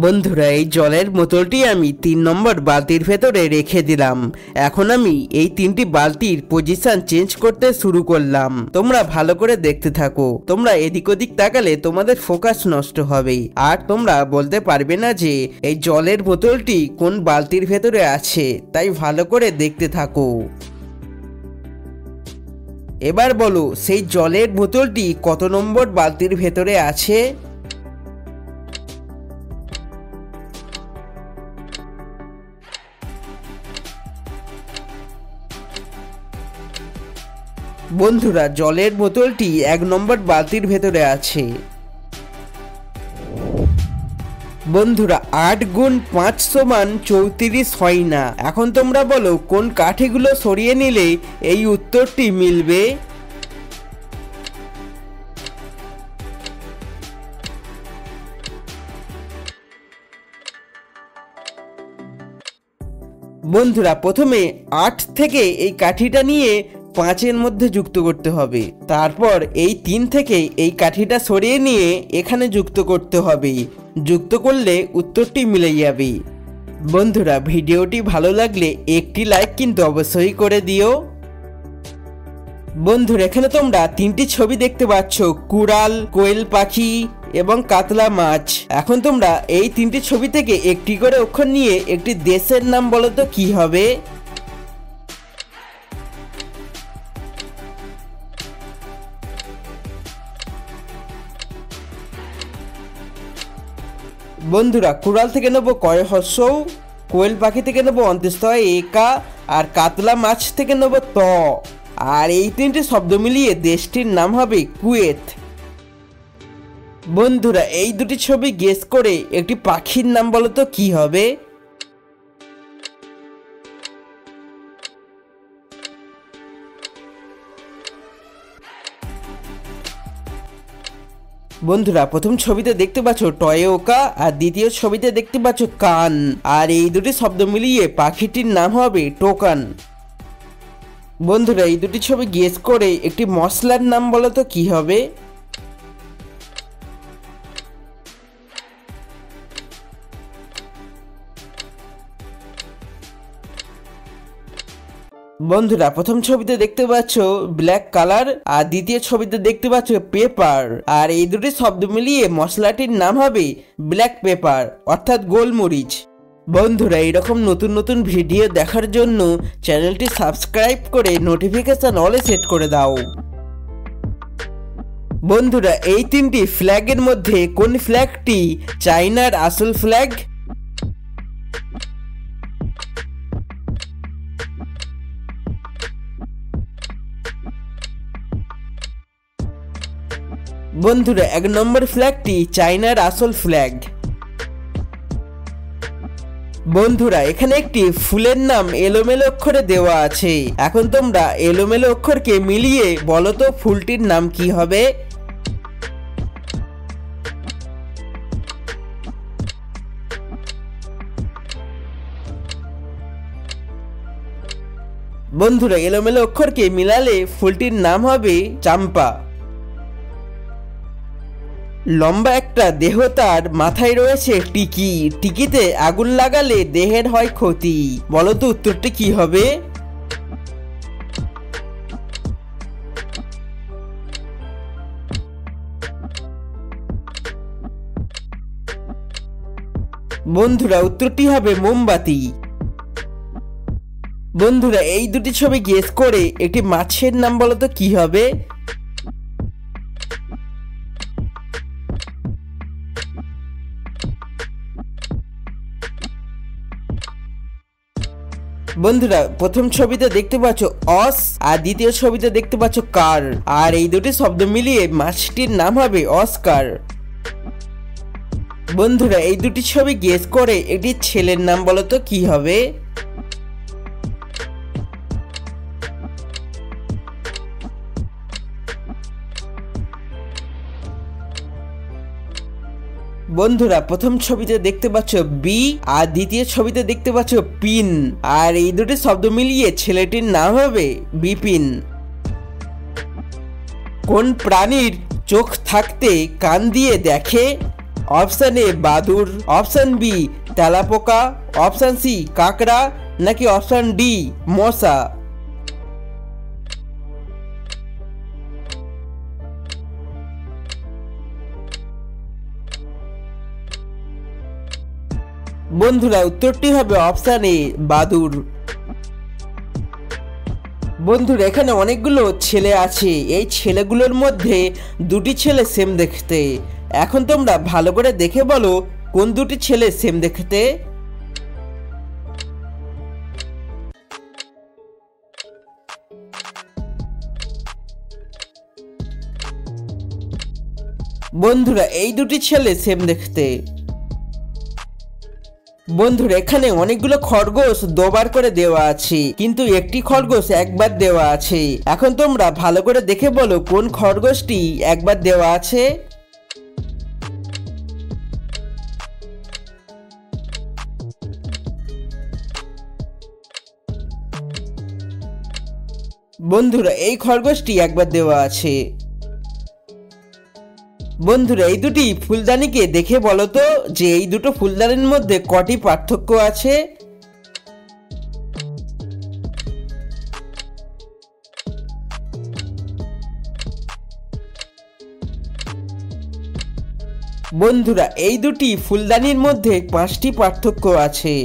বন্ধুরা, এই জলের বোতলটি আমি 3 নম্বর বালতির ভেতরে রেখে দিলাম। এখন আমি এই 3টি বালতির পজিশন চেঞ্জ করতে শুরু করলাম। তোমরা ভালো করে দেখতে থাকো। তোমরা এদিক ওদিক তাকালে তোমাদের ফোকাস নষ্ট হবে, আর তোমরা বলতে পারবে না যে এই জলের বোতলটি কোন বালতির ভেতরে আছে। তাই ভালো করে দেখতে থাকো। এবার বলো, সেই জলের বোতলটি কত নম্বর বালতির ভেতরে আছে? বন্ধুরা, জলের বোতলটি 1 নম্বর বালতির ভেতরে আছে। বন্ধুরা, 8 গুণ 5 সমান 34 হয় না। এখন তোমরা বলো, কোন কাঠিগুলো সরিয়ে নিলে এই উত্তরটি মিলবে? বন্ধুরা, প্রথমে 8 থেকে এই কাঠিটা নিয়ে 5-এর মধ্যে যুক্ত করতে হবে। তারপর এই 3 থেকে এই কাঠিটা সরিয়ে নিয়ে এখানে যুক্ত করতে হবে। যুক্ত করলে উত্তরটি মিলে যাবে। বন্ধুরা, ভিডিওটি ভালো লাগলে একটি লাইক কিন্তু অবশ্যই করে দিও। বন্ধুরা, এখানে তোমরা 3টি ছবি দেখতে পাচ্ছ, কুড়াল, কোয়েল পাখি এবং কাতলা মাছ। এখন তোমরা এই 3টি ছবি থেকে একটি করে অক্ষর নিয়ে একটি দেশের নাম বলো তো কি হবে? বন্ধুরা, কুড়াল থেকে নেবো কয় হর্ষৌ, কোয়েল পাখি থেকে নেবো অন্ত্যেষ্ঠয় একা, আর কাতলা মাছ থেকে নেবো ত। আর এই 3টি শব্দ মিলিয়ে দেশটির নাম হবে কুয়েত। বন্ধুরা, এই দুটি ছবি গেস করে একটি পাখির নাম বলো তো কি হবে? বন্ধুরা, প্রথম ছবিতে দেখতে পাচ্ছ টয়ে ওকা, আর দ্বিতীয় ছবিতে দেখতে পাচ্ছ কান। আর এই দুটি শব্দ মিলিয়ে পাখিটির নাম হবে টোকান। বন্ধুরা, এই দুটি ছবি গেস করে একটি মশলার নাম বলো তো কি হবে? বন্ধুরা, প্রথম ছবিতে দেখতে পাচ্ছ ব্ল্যাক কালার, আর দ্বিতীয় ছবিতে দেখতে পাচ্ছ পেপার। আর এই দুটি শব্দ মিলিয়ে মশলাটির নাম হবে ব্ল্যাক পেপার, অর্থাৎ গোলমরিচ। বন্ধুরা, এইরকম নতুন নতুন ভিডিও দেখার জন্য চ্যানেলটি সাবস্ক্রাইব করে নোটিফিকেশন অলে সেট করে দাও। বন্ধুরা, এই 3টি ফ্ল্যাগের মধ্যে কোন ফ্ল্যাগটি চায়নার আসল ফ্ল্যাগ? বন্ধুরা, 1 নম্বর ফ্ল্যাগটি চায়নার আসল ফ্ল্যাগ। বন্ধুরা, এখানে একটি ফুলের নাম এলোমেলো অক্ষরে দেওয়া আছে। এখন তোমরা এলোমেলো অক্ষরকে মিলিয়ে বলো তো ফুলটির নাম কি হবে? বন্ধুরা, এলোমেলো অক্ষরকে মিলালে ফুলটির নাম হবে চাম্পা। লম্বা একটা দেহ, তার মাথায় রয়েছে টিকি। টিকিতে আগুন লাগালে দেহের হয় ক্ষতি। বলো তো উত্তরটি কি হবে? বন্ধুরা, উত্তরটি হবে মোমবাতি। বন্ধুরা, এই দুটি ছবি গেস করে একটি মাছের নাম বলো তো কি হবে? বন্ধুরা, প্রথম ছবিতে দেখতে পাচ্ছ অস, আর দ্বিতীয় ছবিতে দেখতে পাচ্ছ কার। আর এই দুটি শব্দ মিলিয়ে মাছটির নাম হবে অস্কার। বন্ধুরা, এই দুটি ছবি গেস করে একটি ছেলের নাম বলো তো কি হবে? বন্ধুরা, প্রথম ছবিতে দেখতে পাচ্ছ বি, আর দ্বিতীয় ছবিতে দেখতে পাচ্ছ পিন। আর এই দুটি শব্দ মিলিয়ে ছেলেটির নাম হবে বিপিন। কোন প্রাণীর চোখ থাকতে কান দিয়ে দেখে? অপশন এ বাদুড়, অপশন বি তেলাপোকা, অপশন সি কাকড়া, নাকি অপশন ডি মশা। বন্ধুরা উত্তরটি হবে অপশন এ বাদুড়। বন্ধুরা এখানে অনেকগুলো ছেলে আছে, এই ছেলেগুলোর মধ্যে দুটি ছেলে সেম দেখতে। এখন তোমরা ভালো করে দেখে বলো কোন দুটি ছেলে সেম দেখতে। বন্ধুরা এই দুটি ছেলে সেম দেখতে। বন্ধুরা এখানে অনেকগুলো খরগোশ দুবার করে দেওয়া আছে, কিন্তু একটি খরগোশ একবার দেওয়া আছে। এখন তোমরা ভালো করে দেখে বলো কোন খরগোশটি একবার দেওয়া আছে। বন্ধুরা এই খরগোশটি একবার দেওয়া আছে। বন্ধুরা এই দুটি ফুলদানিকে দেখে বলো তো যে এই দুটো ফুলদানির মধ্যে কটি পার্থক্য আছে। বন্ধুরা এই দুটি ফুলদানির মধ্যে 5টি পার্থক্য আছে।